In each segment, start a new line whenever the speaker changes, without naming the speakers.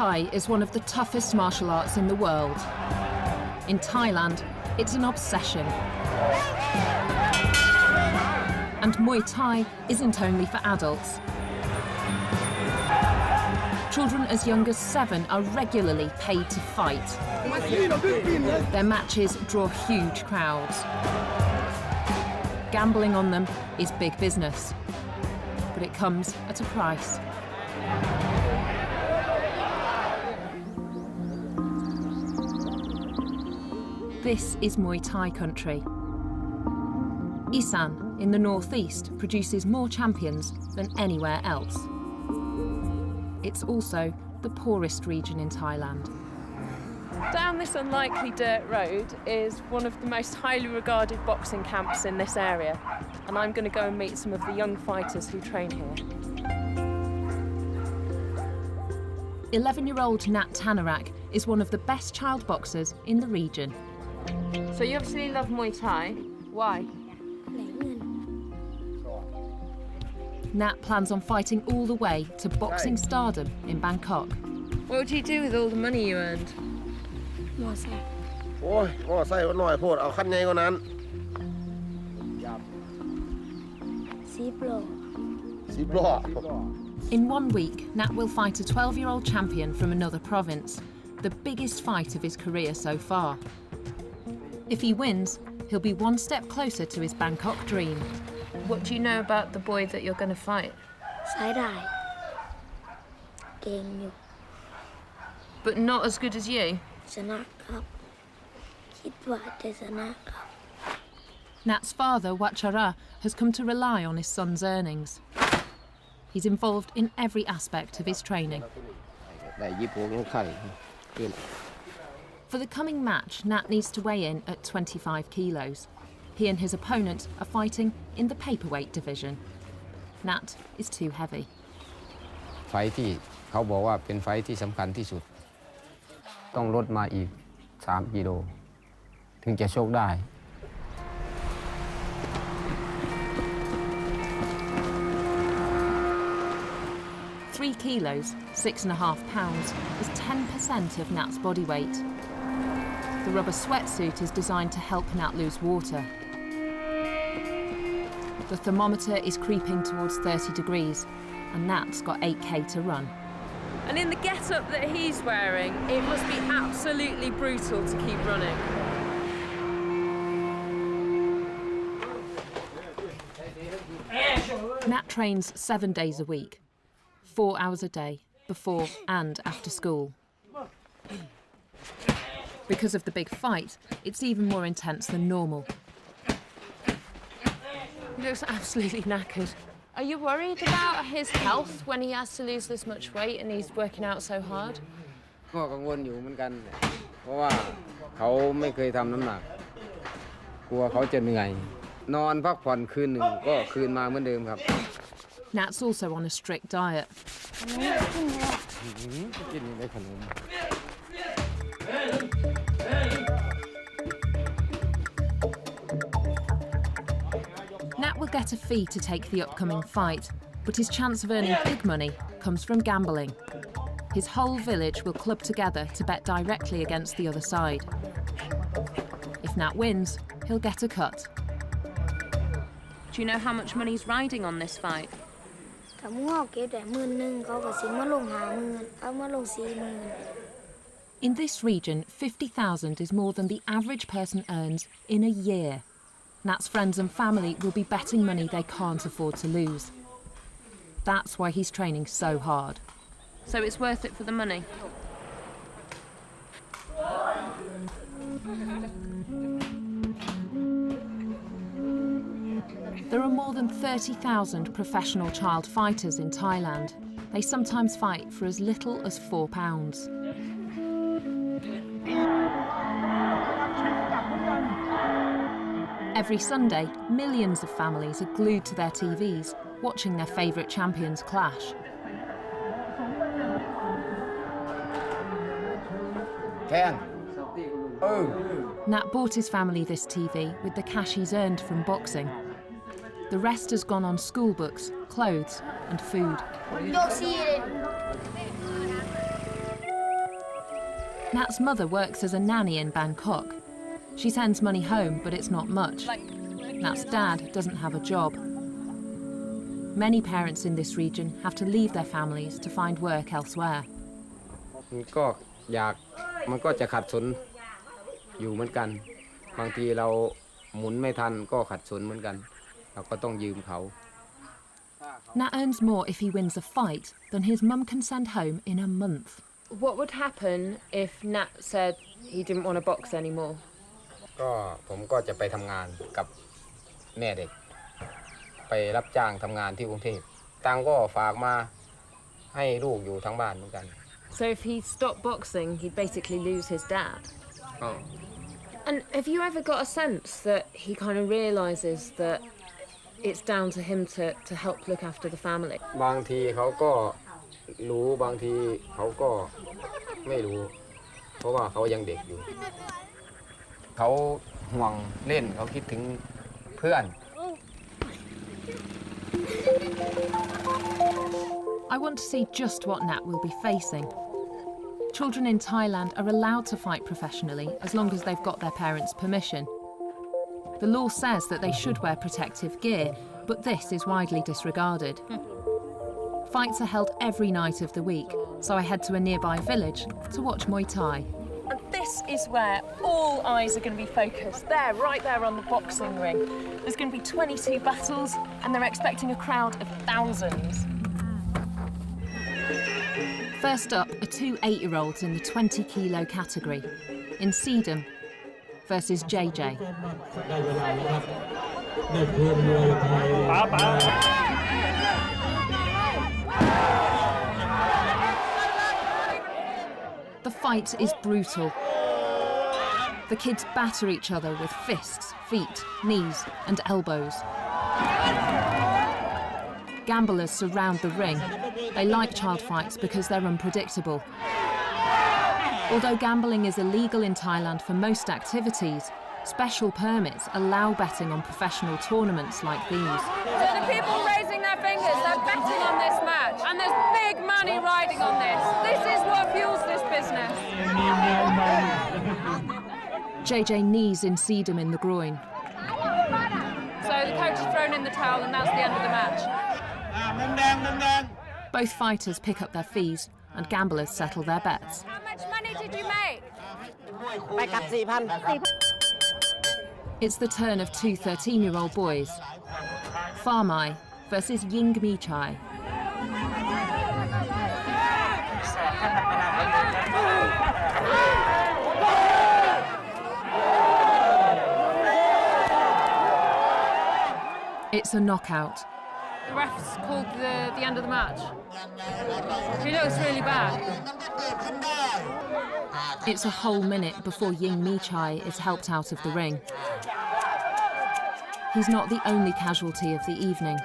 Thai is one of the toughest martial arts in the world. In Thailand, it's an obsession. And Muay Thai isn't only for adults. Children as young as 7 are regularly paid to fight. Their matches draw huge crowds. Gambling on them is big business, but it comes at a price. This is Muay Thai country. Isan, in the northeast, produces more champions than anywhere else. It's also the poorest region in Thailand.
Down this unlikely dirt road is one of the most highly regarded boxing camps in this area, and I'm going to go and meet some of the young fighters who train here.
11-year-old Nat Tanarak is one of the best child boxers in the region.
So you obviously love Muay Thai. Why?
Nat plans on fighting all the way to boxing stardom in Bangkok.
What would you do with all the money you earned?
มอไซค์โอ้ยมอไซค์มันน้อยโพดเอาคันใหญ่กว่านั้น10 ล้อ
In 1 week, Nat will fight a 12-year-old champion from another province, the biggest fight of his career so far. If he wins, he'll be one step closer to his Bangkok dream.
What do you know about the boy that you're going to fight?
ซ้ายได้เก่งอยู่
But not as good as you?
ชนะครับคิดว่าจะชนะครับ
Nat's father, Wachara, has come to rely on his son's earnings. He's involved in every aspect of his training. For the coming match, Nat needs to weigh in at 25 kilos. He and his opponent are fighting in the paperweight division. Nat is too heavy.
ไฟท์ที่เขาบอกว่าเป็นไฟท์ที่สำคัญที่สุดต้องลดมาอีก3 กิโลถึงจะชกได้
3 kilos, 6.5 pounds, is 10% of Nat's body weight. The rubber sweatsuit is designed to help Nat lose water. The thermometer is creeping towards 30 degrees, and Nat's got 8k to run.
And in the get-up that he's wearing, it must be absolutely brutal to keep running.
Nat trains 7 days a week, 4 hours a day, before and after school. Because of the big fight, it's even more intense than normal.
He looks absolutely knackered. Are you worried about his health when he has to lose this much weight and he's working out so hard?
ก็กังวลอยู่เหมือนกันเพราะว่าเขาไม่เคยทำน้ำหนักกลัวเขาจะเหนื่อยนอนพักผ่อนคืนหนึ่งก็คืนมาเหมือนเดิมครับ
Nat's also on a strict diet. Nat will get a fee to take the upcoming fight, but his chance of earning big money comes from gambling. His whole village will club together to bet directly against the other side. If Nat wins, he'll get a cut.
Do you know how much money's riding on this fight?
ถ้าหมู่เฮาเก็บได้10,000เขาก็สิมาลง50,000เอามาลง40,000
In this region, 50,000 is more than the average person earns in a year. Nat's friends and family will be betting money they can't afford to lose. That's why he's training so hard.
So it's worth it for the money?
There are more than 30,000 professional child fighters in Thailand. They sometimes fight for as little as £4. Every Sunday, millions of families are glued to their TVs, watching their favourite champions clash. Nat bought his family this TV with the cash he's earned from boxing. The rest has gone on school books, clothes and food. Nat's mother works as a nanny in Bangkok. She sends money home, but it's not much. Nat's dad doesn't have a job. Many parents in this region have to leave their families to find work elsewhere.
มันก็จะขัดสนอยู่เหมือนกันบางทีเราหมุนไม่ทันก็ขัดสนเหมือนกันเราก็ต้องยืมเขา
Nat earns more if he wins a fight than his mum can send home in a month.
What would happen if Nat said he didn't want to box anymore?
ก็ผมก็จะไปทำงานกับแม่เด็กไปรับจ้างทำงานที่กรุงเทพตังก็ฝากมาให้ลูกอยู่ทั้งบ้านเหมือนกัน
So if he stopped boxing, he'd basically lose his dad.
อ๋อ
And have you ever got a sense that he kind of realises that it's down to him to help look after the family?
บางทีเขาก็รู้บางทีเขาก็ไม่รู้เพราะว่าเขายังเด็กอยู่เขาห่วงเล่นเขาคิดถึงเพื่อน
I want to see just what Nat will be facing. Children in Thailand are allowed to fight professionally as long as they've got their parents' permission. The law says that they should wear protective gear, but this is widely disregarded. Fights are held every night of the week, so I head to a nearby village to watch Muay Thai.
And this is where all eyes are going to be focused. There, right there on the boxing ring. There's going to be 22 battles, and they're expecting a crowd of thousands.
First up are two 8-year-olds in the 20-kilo category, in Sedum versus JJ. The fight is brutal. The kids batter each other with fists, feet, knees and elbows. Gamblers surround the ring. They like child fights because they're unpredictable. Although gambling is illegal in Thailand for most activities, special permits allow betting on professional tournaments like these.
So the people raising their fingers, they're betting on this match, and there's big money riding on this. This is what fuels this business.
JJ knees in Sedum in the groin.
So the coach has thrown in the towel, and that's the end of the match.
Both fighters pick up their fees and gamblers settle their bets.
How much money did you make?
It's the turn of two 13-year-old boys. Farmai versus Ying Mi Chai. It's a knockout.
The ref's called the end of the match. He looks really bad.
It's a whole minute before Ying Mi Chai is helped out of the ring. He's not the only casualty of the evening.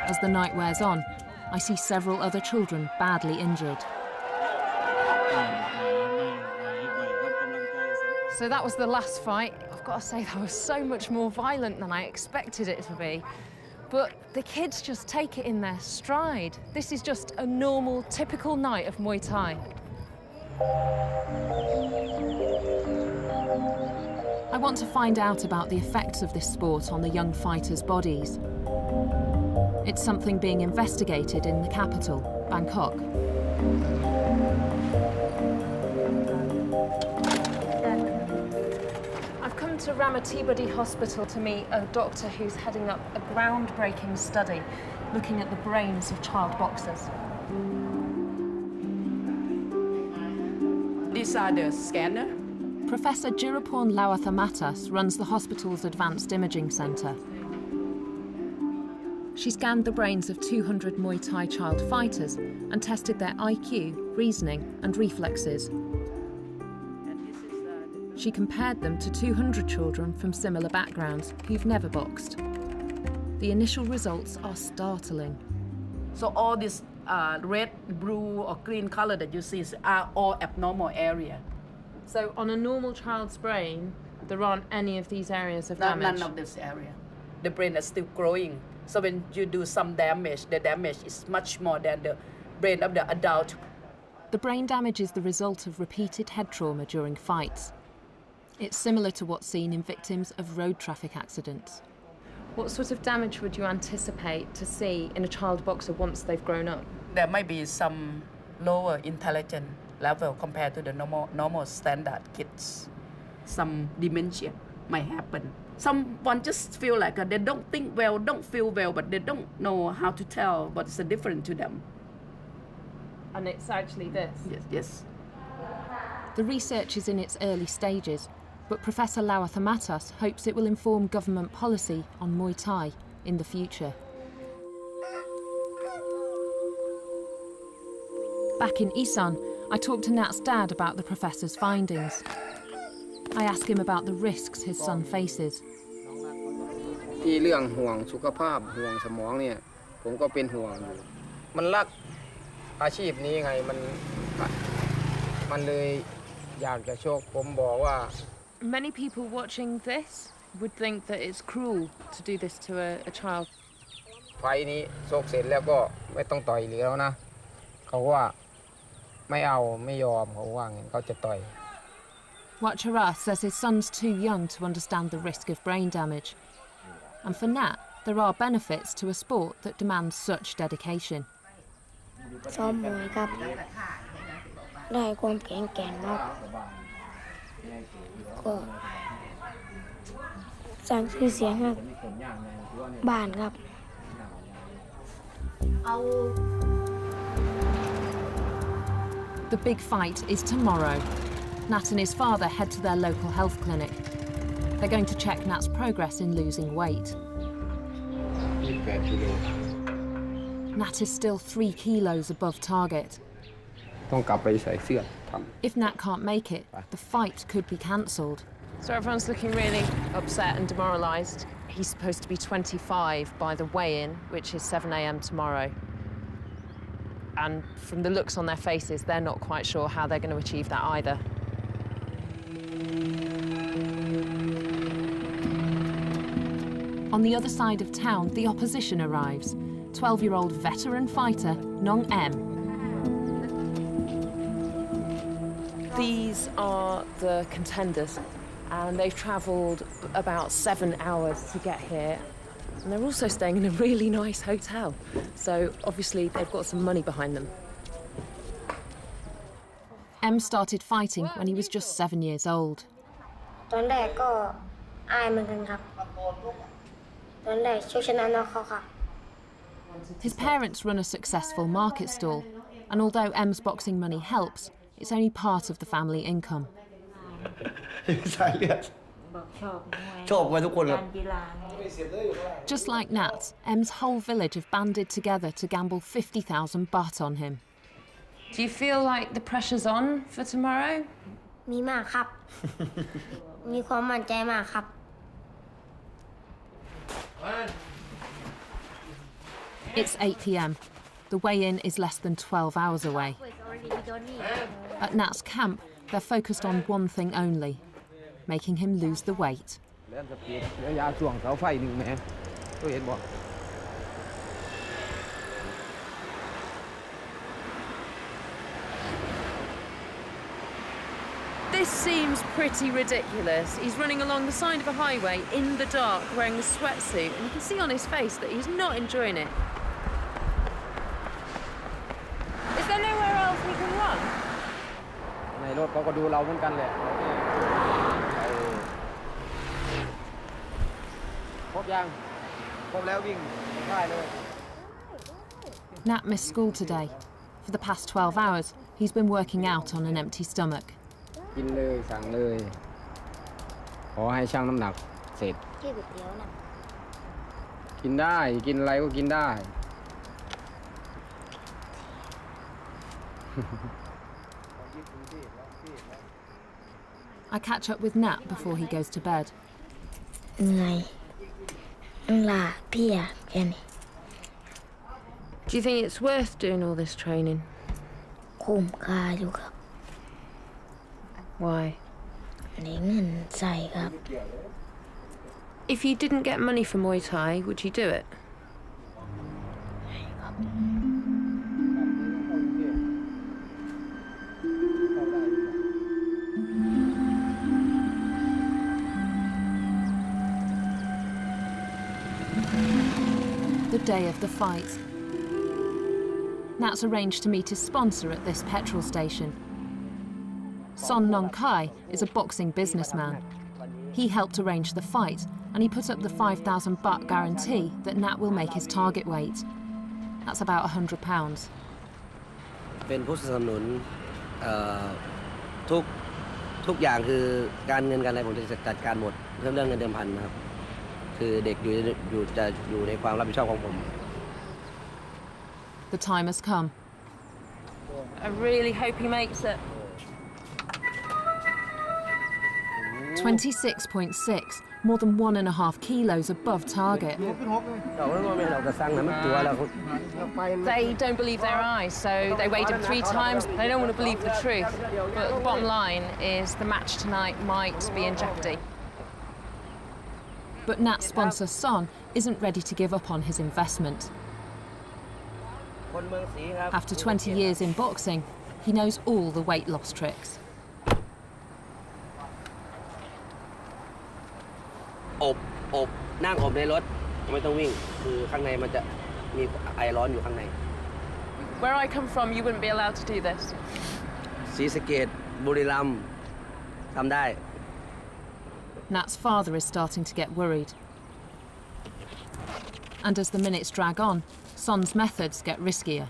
As the night wears on, I see several other children badly injured.
So that was the last fight. I've got to say, that was so much more violent than I expected it to be. But the kids just take it in their stride. This is just a normal, typical night of Muay Thai.
I want to find out about the effects of this sport on the young fighters' bodies. It's something being investigated in the capital, Bangkok.
I've come to Ramatibadi Hospital to meet a doctor who's heading up a groundbreaking study looking at the brains of child boxers.
These are the scanner.
Professor Jiraporn Lawathamatas runs the hospital's Advanced Imaging Centre. She scanned the brains of 200 Muay Thai child fighters and tested their IQ, reasoning and reflexes. She compared them to 200 children from similar backgrounds who've never boxed. The initial results are startling.
So all this red, blue or green color that you see are all abnormal area.
So on a normal child's brain, there aren't any of these areas of damage?
None of this area. The brain is still growing. So when you do some damage, the damage is much more than the brain of the adult.
The brain damage is the result of repeated head trauma during fights. It's similar to what's seen in victims of road traffic accidents.
What sort of damage would you anticipate to see in a child boxer once they've grown up?
There might be some lower intelligence level compared to the normal standard kids. Some dementia might happen. Someone just feel like they don't think well, don't feel well, but they don't know how to tell what's the difference to them.
And it's actually this?
Yes, yes.
The research is in its early stages, but Professor Lauathamatas hopes it will inform government policy on Muay Thai in the future. Back in Isan, I talked to Nat's dad about the professor's findings. I ask him about the risks his son faces.
ที่เรื่องห่วงสุขภาพห่วงสมองเนี่ยผมก็เป็นห่วงอยู่มันรักอาชีพนี้ไงมันเลยอยากจะโชคผมบอกว่า
Many people watching this would think that it's cruel to do this to a child.
ไฟนี้โชคเสร็จแล้วก็ไม่ต้องต่อยอีกแล้วนะเขาว่าไม่เอาไม่ยอมเขาว่างั้นเขาจะต่อย
Wachara says his son's too young to understand the risk of brain damage. And for Nat, there are benefits to a sport that demands such dedication.
ซ้อมมวยครับได้ความแข็งแกร่งครับก็สร้างชื่อเสียงครับบ้านครับ
The big fight is tomorrow. Nat and his father head to their local health clinic. They're going to check Nat's progress in losing weight.
28 กิโล
Nat is still 3 kilos above target.
ต้องกลับไปใส่เสื้อท
If Nat can't make it, the fight could be cancelled.
So everyone's looking really upset and demoralised. He's supposed to be 25 by the weigh-in, which is 7 a.m. tomorrow. And from the looks on their faces, they're not quite sure how they're going to achieve that either.
On the other side of town, the opposition arrives. 12-year-old veteran fighter Nong M.
These are the contenders, and they've travelled about 7 hours to get here. And they're also staying in a really nice hotel. So obviously they've got some money behind them.
M started fighting when he was just 7 years old.
ตอนแรกก็อายเหมือนกันครับตอนแรกชกชนะน็อกเขาครับ
His parents run a successful market stall, and although M's boxing money helps, it's only part of the family income.
สายเลือดชอบไว้ทุกคนครับ
Just like Nat, M's whole village have banded together to gamble 50,000 baht on him.
Do you feel like the pressure's on for tomorrow?
มีมากครับ มีความมั่นใจมากครับ
It's 8 p.m. The weigh-in is less than 12 hours away. At Nat's camp, they're focused on one thing only, making him lose the weight.
แล้วจะเปลี่ยนระยะช่วงเสาไฟ1แม่ตัวเห็นบ่
This seems pretty ridiculous. He's running along the side of a highway in the dark wearing a sweatsuit, and you can see on his face that he's not enjoying it. Is there nowhere else we can run?
ในรถเขาก็ดูเราเหมือนกันแหละครบยังครบแล้ววิ่งได้เลย
Nat missed school today. For the past 12 hours, he's been working out on an empty stomach.
กินเลยสั่งเลยขอให้ชั่งน้ำหนักเสร็จ
ที่ก๋วยเตี๋ยวน่ะ
กินได้กินอะไรก็กินได้
I catch up with Nat before he goes to bed.
เหนื่อยมันล้าเพลียแค่นี้
Do you think it's worth doing all this training?
คุ้มค่าอยู่ครับ
Why?
ได้เงินใส่ครับ
If you didn't get money for Muay Thai, would you do it?
the day of the fight. Nat's arranged to meet his sponsor at this petrol station. Son Nong Kai is a boxing businessman. He helped arrange the fight, and he put up the 5,000 baht guarantee that Nat will make his target weight. That's about £100.
เป็นผู้สนับสนุนทุกอย่างคือการเงินการอะไรผมจะจัดการหมดเรื่องเงินเดิมพันนะครับคือเด็กจะอยู่ในความรับผิดชอบของผม
The time has come.
I really hope he makes it.
26.6, more than 1.5 kilos above target.
They don't believe their eyes, so they weighed him 3 times. They don't want to believe the truth. But the bottom line is the match tonight might be in jeopardy.
But Nat's sponsor Son isn't ready to give up on his investment. After 20 years in boxing, he knows all the weight loss tricks.
อบนั่งอบในรถไม่ต้องวิ่งคือข้างในมันจะมีไอร้อนอยู่ข้างใน
Where I come from, you wouldn't be allowed to do this.
ศรีสะเกษบุรีรัมย์ทำได้
Nat's father is starting to get worried. And as the minutes drag on, Son's methods get riskier.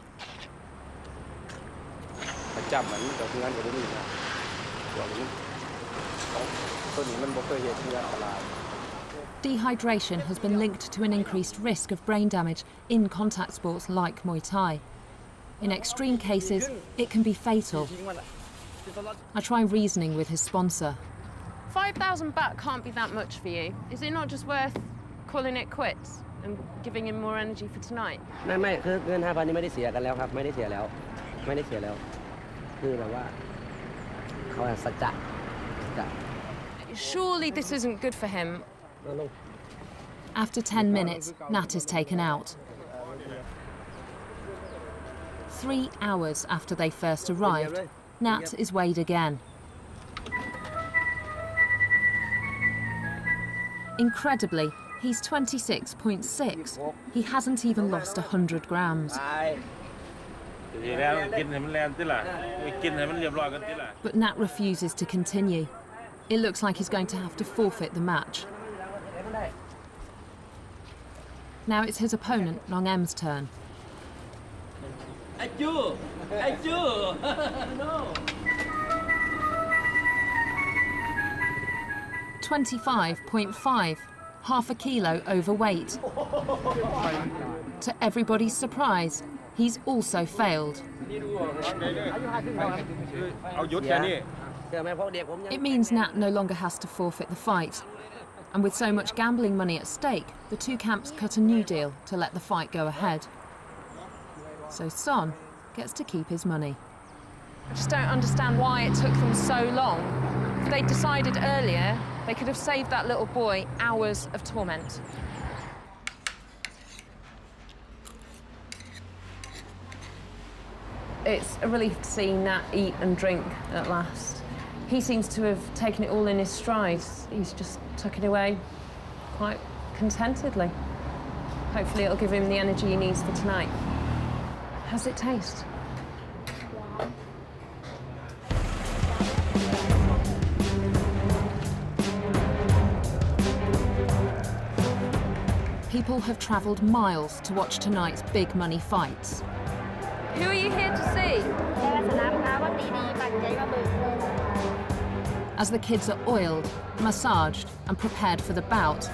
Dehydration has been linked to an increased risk of brain damage in contact sports like Muay Thai. In extreme cases, it can be fatal. I try reasoning with his sponsor.
5,000 baht can't be that much for you. Is it not just worth calling it quits and giving him more energy for tonight?
ไม่คือเงิน 5,000 นี่ไม่ได้เสียกันแล้วครับไม่ได้เสียแล้วคือแบบว่าเขาสัจจะ
Surely this isn't good for him.
After 10 minutes, Nat is taken out. 3 hours after they first arrived, Nat is weighed again. Incredibly, he's 26.6. He hasn't even lost 100 grams. But Nat refuses to continue. It looks like he's going to have to forfeit the match. Now it's his opponent, Nong Em's turn. 25.5, half a kilo overweight. To everybody's surprise, he's also failed. It means Nat no longer has to forfeit the fight. And with so much gambling money at stake, the two camps cut a new deal to let the fight go ahead. So Son gets to keep his money.
I just don't understand why it took them so long. If they'd decided earlier, they could have saved that little boy hours of torment. It's a relief to see Nat eat and drink at last. He seems to have taken it all in his stride. He's just tucked it away quite contentedly. Hopefully it'll give him the energy he needs for tonight. How's it taste?
People have travelled miles to watch tonight's big money fights.
Who are you here to see?
As the kids are oiled, massaged and prepared for the bout,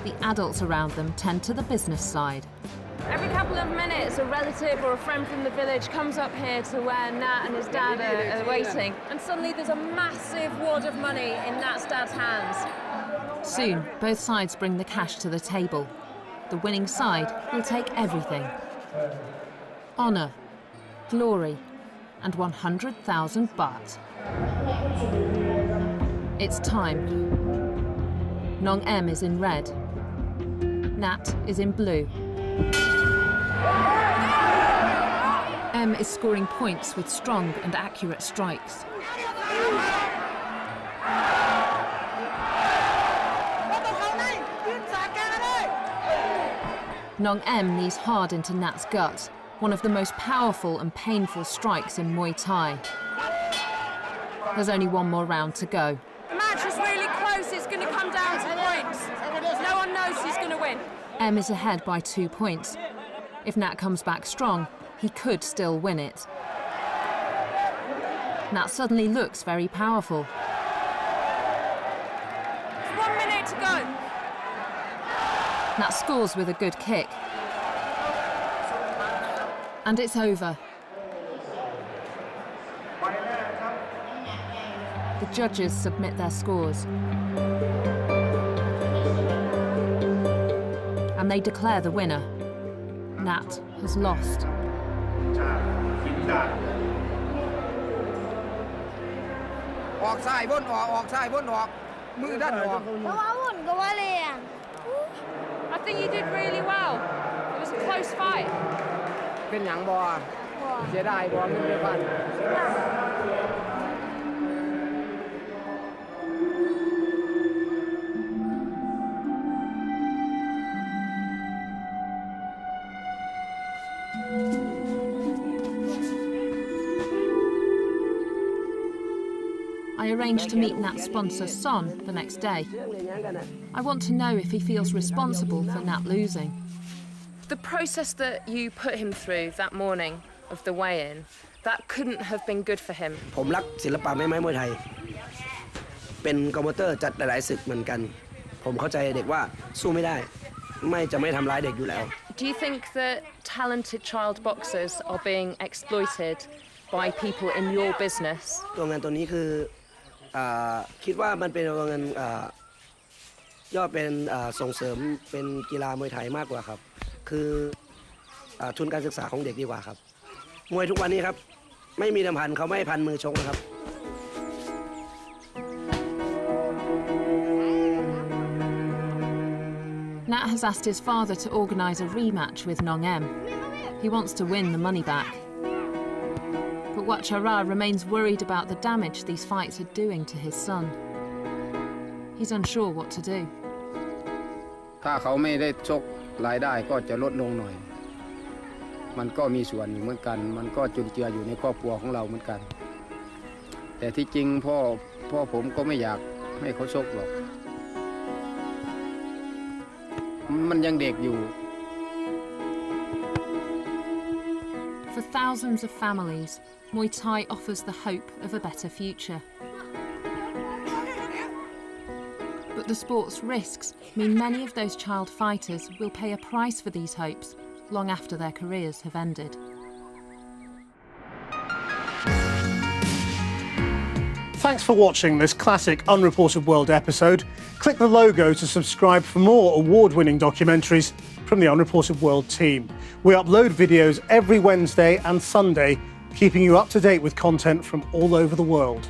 the adults around them tend to the business side.
Every couple of minutes, a relative or a friend from the village comes up here to where Nat and his dad are waiting, and suddenly there's a massive wad of money in Nat's dad's hands.
Soon, both sides bring the cash to the table. The winning side will take everything. Honour, glory, and 100,000 baht. It's time. Nong Em is in red. Nat is in blue. Em is scoring points with strong and accurate strikes. Nong Em knees hard into Nat's gut, one of the most powerful and painful strikes in Muay Thai. There's only one more round to go.
The match is really close. It's going to come down to points. No one knows who's going to win.
Em is ahead by 2 points. If Nat comes back strong, he could still win it. Nat suddenly looks very powerful.
1 minute to go.
Nat scores with a good kick. And it's over. The judges submit their scores. And they declare the winner. Nat has lost.
ออกซ้ายวนออกออกซ้ายวนออกมือด้านออก
เพราะว่าหุ่นก็ว่าเลยอ่ะ
I think you did really well. It was a close fight.
เป็นหยังบ่เสียดายบ่เงินเดือนพัน
I arranged to meet Nat's sponsor, Son, the next day. I want to know if he feels responsible for Nat losing.
The process that you put him through that morning of the weigh-in, that couldn't have been good for him.
ผมรักศิลปะแม่ไม้มวยไทยเป็นโปรโมเตอร์จัดหลายๆศึกเหมือนกันผมเข้าใจเด็กว่าสู้ไม่ได้จะไม่ทำร้ายเด็กอยู่แล้ว
Do you think that talented child boxers are being exploited by people in your business?
ตัวงานตัวนี้คือคิดว่ามันเป็นตัวงานย่อเป็นส่งเสริมเป็นกีฬามวยไทยมากกว่าครับคือทุนการศึกษาของเด็กดีกว่าครับมวยทุกวันนี้ครับไม่มีเดิมพันเขาไม่พันมือชกนะครับ
Nat has asked his father to organise a rematch with Nong Em. He wants to win the money back. But Wachara remains worried about the damage these fights are doing to his son. He's unsure what to do.
ถ้าเขาไม่ได้ชกรายได้ก็จะลดลงหน่อยมันก็มีส่วนเหมือนกันมันก็จุนเจืออยู่ในครอบครัวของเราเหมือนกันแต่ที่จริงพ่อผมก็ไม่อยากให้เขาชกหรอกมันยังเด็กอยู่
For thousands of families, Muay Thai offers the hope of a better future. But the sport's risks mean many of those child fighters will pay a price for these hopes long after their careers have ended.
Thanks for watching this classic Unreported World episode. Click the logo to subscribe for more award-winning documentaries from the Unreported World team. We upload videos every Wednesday and Sunday, keeping you up to date with content from all over the world.